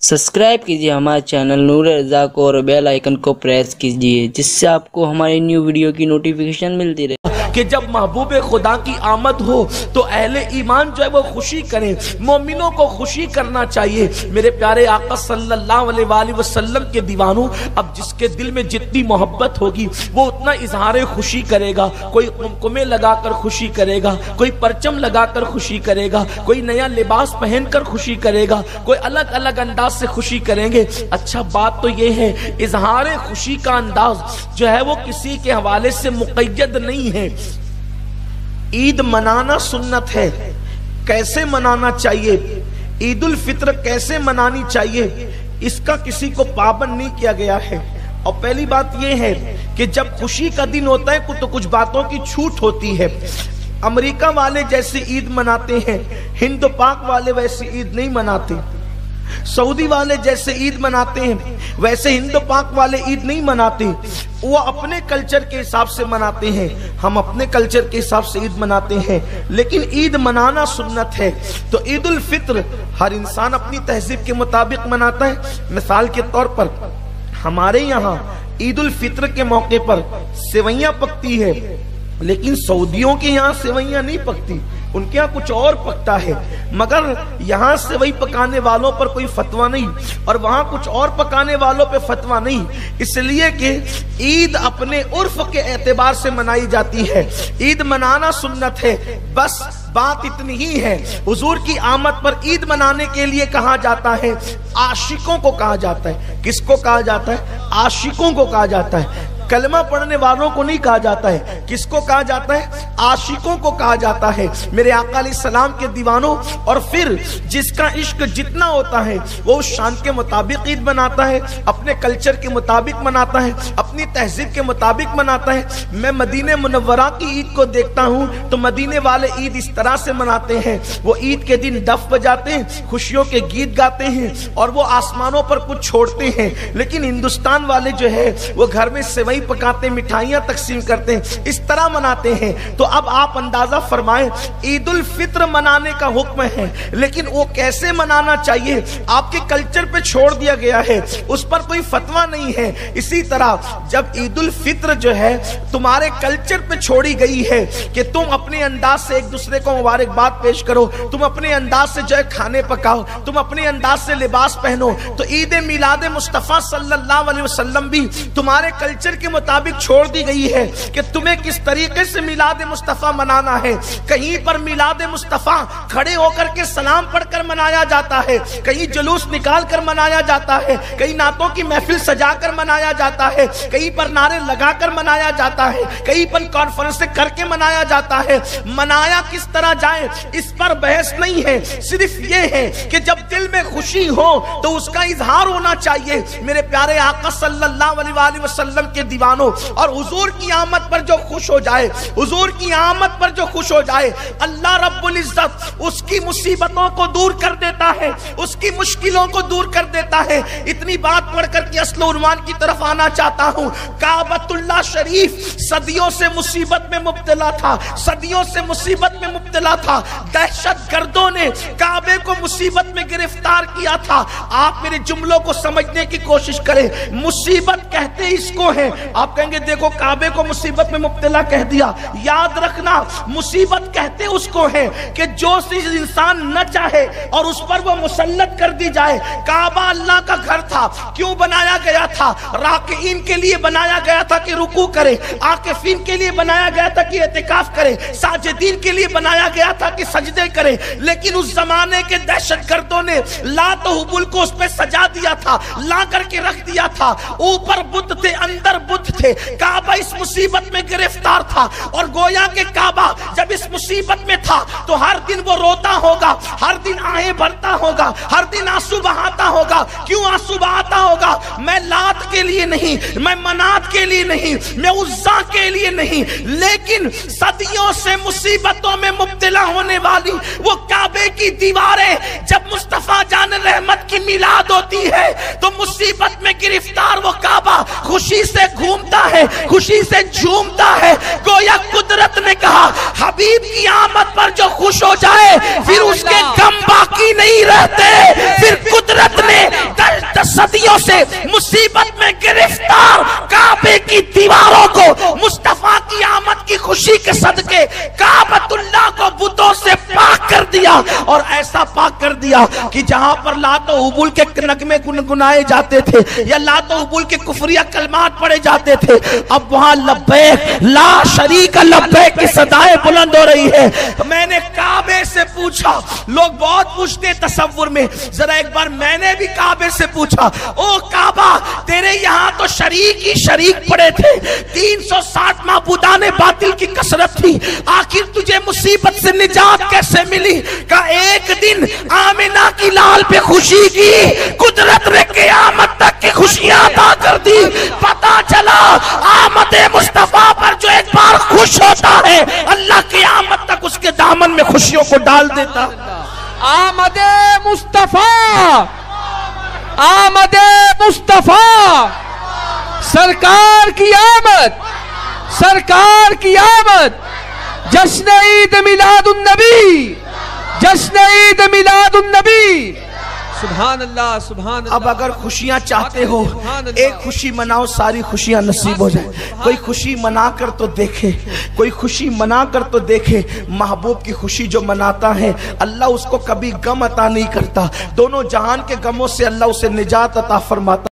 Subscribe कीजिए हमारे channel नूर रज़ा को और बेल आइकन को प्रेस कीजिए जिससे आपको हमारी न्यू वीडियो की नोटिफिकेशन मिलती रहे। कि जब महबूब खुदा की आमद हो तो अहले ईमान जो है वो खुशी करें, मोमिनों को खुशी करना चाहिए। मेरे प्यारे आका सल्लल्लाहु अलैहि वसल्लम के दीवानों, अब जिसके दिल में जितनी मोहब्बत होगी वो उतना इजहार खुशी करेगा। कोई कुमकुमे लगाकर खुशी करेगा, कोई परचम लगाकर खुशी करेगा, कोई नया लिबास पहनकर खुशी करेगा, कोई अलग अलग अंदाज से खुशी करेंगे। अच्छा बात तो ये है, इजहार खुशी का अंदाज जो है वो किसी के हवाले से मुक़य्यद नहीं है। ईद मनाना सुन्नत है, कैसे मनाना चाहिए, ईद उल फित्र कैसे मनानी चाहिए, इसका किसी को पाबंद नहीं किया गया है। और पहली बात यह है कि जब खुशी का दिन होता है तो कुछ बातों की छूट होती है। अमेरिका वाले जैसे ईद मनाते हैं, हिंद पाक वाले वैसे ईद नहीं मनाते। सऊदी वाले जैसे ईद मनाते हैं वैसे हिंद पाक वाले ईद नहीं मनाते। वो अपने कल्चर के हिसाब से मनाते हैं, हम अपने कल्चर के हिसाब से ईद मनाते हैं, लेकिन ईद मनाना सुन्नत है। तो ईद उल फित्र हर इंसान अपनी तहजीब के मुताबिक मनाता है। मिसाल के तौर पर हमारे यहाँ ईद उल फित्र के मौके पर सेवैयां पकती है, लेकिन सऊदियों के यहाँ सेवैयां नहीं पकती, उनके यहाँ कुछ और पकता है। मगर यहाँ सेवई पकाने वालों पर कोई फतवा नहीं और वहाँ कुछ और पकाने वालों पे फतवा नहीं, इसलिए कि ईद अपने उर्फ के एतबार से मनाई जाती है। ईद मनाना सुन्नत है, बस बात इतनी ही है। हुजूर की आमद पर ईद मनाने के लिए कहा जाता है, आशिकों को कहा जाता है। किसको कहा जाता है? आशिकों को कहा जाता है। कलमा पढ़ने वालों को नहीं कहा जाता है। किसको कहा जाता है? आशिकों को कहा जाता है। मेरे आका अलैहिस्सलाम के दीवानों, और फिर जिसका इश्क जितना होता है वो उस शान के मुताबिक ईद मनाता है, अपने कल्चर के मुताबिक मनाता है, अपनी तहजीब के मुताबिक मनाता है। मैं मदीने मुनव्वरा की ईद को देखता हूँ तो मदीने वाले ईद इस तरह से मनाते हैं। वो ईद के दिन डफ बजाते हैं, खुशियों के गीत गाते हैं और वो आसमानों पर कुछ छोड़ते हैं। लेकिन हिंदुस्तान वाले जो है वो घर में सेवई पकाते, मिठाइयां तकसीम करते हैं, इस तरह मनाते हैं। तो अब आप अंदाजा फरमाएं, ईद उल फित्र मनाने का हुक्म है, लेकिन वो कैसे मनाना चाहिए आपके कल्चर पे छोड़ दिया गया है, उस पर कोई फतवा नहीं है। इसी तरह जब ईद उल फित्र जो है तुम्हारे कल्चर पे छोड़ी गई है कि तुम अपने अंदाज से एक दूसरे को मुबारकबाद पेश करो, तुम अपने अंदाज से जो है खाने पकाओ, तुम अपने अंदाज से लिबास पहनो, तो ईद मिलाद मुस्तफा सल्लल्लाहु अलैहि वसल्लम भी तुम्हारे कल्चर के मुताबिक छोड़ दी गई है कि तुम्हें किस तरीके से मिलाद मुस्तफा मनाना है। कहीं पर मिलाद मुस्तफा खड़े होकर के सलाम पढ़कर मनाया जाता है, कहीं जुलूस निकाल कर मनाया जाता है, कहीं नातों की महफिल सजाकर मनाया जाता है, कहीं पर नारे लगाकर मनाया जाता है, कहीं पर कॉन्फ्रेंस करके मनाया जाता है। मनाया किस तरह जाए इस पर बहस नहीं है, सिर्फ ये है कि जब दिल में खुशी हो तो उसका इजहार होना चाहिए। मेरे प्यारे आका सल्लल्लाहु अलैहि वसल्लम के दीवानों, और हुजूर की आमद पर जो खुश हो जाए, हुजूर की आमद पर जो खुश हो जाए, अल्लाह रब्बुल इज्जत उसकी मुसीबतों को दूर कर देता है, उसकी मुश्किलों को दूर कर देता है। इतनी बात पढ़कर के असल उन्वान की तरफ आना चाहता हूं। काबतुल्लाह शरीफ सदियों से मुसीबत में मुब्तला था, सदियों से मुसीबत में मुब्तला था। दहशत गर्दों ने काबे को मुसीबत में गिरफ्तार किया था। आप मेरे जुमलों को समझने की कोशिश करें। मुसीबत कहते इसको है, आप कहेंगे देखो काबे को मुसीबत में मुब्तला कह दिया। याद रखना, मुसीबत कहते उसको है कि जो चीज इंसान न चाहे और उस पर वो मुसल्लत कर दी जाए। काबा अल्लाह का घर था, क्यों बनाया गया था? राकिईन के लिए बनाया गया था कि रुकू करे, आकिफीन के लिए बनाया गया था कि इतिकाफ करे, साजिदीन के लिए बनाया गया था कि सजदे करे। लेकिन उस जमाने के दहशतगर्दों ने लात और हुबुल को उस पर सजा दिया था, ला करके रख दिया था। ऊपर बुत थे, अंदर बुत थे। काबा इस मुसीबत में गिरफ्तार था, और गोया के काबा जब इस मुसीबत में था तो हर दिन वो रोता होगा, हर दिन आहें भरता होगा, हर दिन आंसू बहाता होगा। क्यों आंसू बहाता होगा? मैं लात के लिए नहीं, मैं मनात के लिए नहीं, मैं उज्जा के लिए नहीं, लेकिन सदियों से मुसीबतों में मुब्तला होने वाली वो काबे की दीवारें जब मुस्तफा जान रहमत की मिलाद होती है तो मुसीबत में गिरफ्तार वो काबा खुशी से घूमता है, खुशी से झूमता है। गोया कुदरत ने कहा हबीब की आमद पर जो खुश हो जाए फिर उसके गम बाकी नहीं रहते। फिर कुदरत ने سے مصیبت میں گرفتار کعبے کی دیواروں کو مصطفیٰ کی آمد کی خوشی کے صدقے کعبۃ اللہ کو بتوں سے پاک کر دیا، اور ایسا پاک کر دیا کہ جہاں پر لات و عبول کے نغمے گنگنائے جاتے تھے یا لات و عبول کے کفریہ کلمات پڑے جاتے تھے، اب وہاں لبیک لا شریک لبیک کی صدائیں بلند ہو رہی ہے۔ میں نے کعبے سے پوچھا، لوگ بہت پوچھتے تصور میں، ذرا ایک بار میں نے بھی کعبے سے پوچھا، او کعبہ تیرے یہاں تو شریک ہی شریک پڑے تھے، 360 معبودان باطل کی کثرت تھی، آخر تجھے مصیبت سے نجات کیسے ملی؟ کہ ایک دن آمنہ کی لال پہ خوشی کی، قدرت نے قیامت تک کی خوشیاں عطا کر دی۔ پتا چلا آمد مصطفیٰ پر جو ایک بار خوش ہوتا ہے، اللہ قیامت تک اس کے دامن میں خوشیوں کو ڈال دیتا۔ آمد مصطفیٰ، آمد مصطفیٰ، سرکار کی آمد، سرکار کی آمد، جشن عید میلاد النبی، جشن عید میلاد النبی۔ سبحان اللہ، سبحان اللہ۔ اب اگر خوشیاں چاہتے ہو، ایک خوشی مناؤ، ساری خوشیاں نصیب ہو جائیں۔ کوئی خوشی منا کر تو دیکھے، کوئی خوشی منا کر تو دیکھے۔ محبوب کی خوشی جو مناتا ہے اللہ اس کو کبھی غم عطا نہیں کرتا، دونوں جہان کے غموں سے اللہ اسے نجات عطا فرماتا۔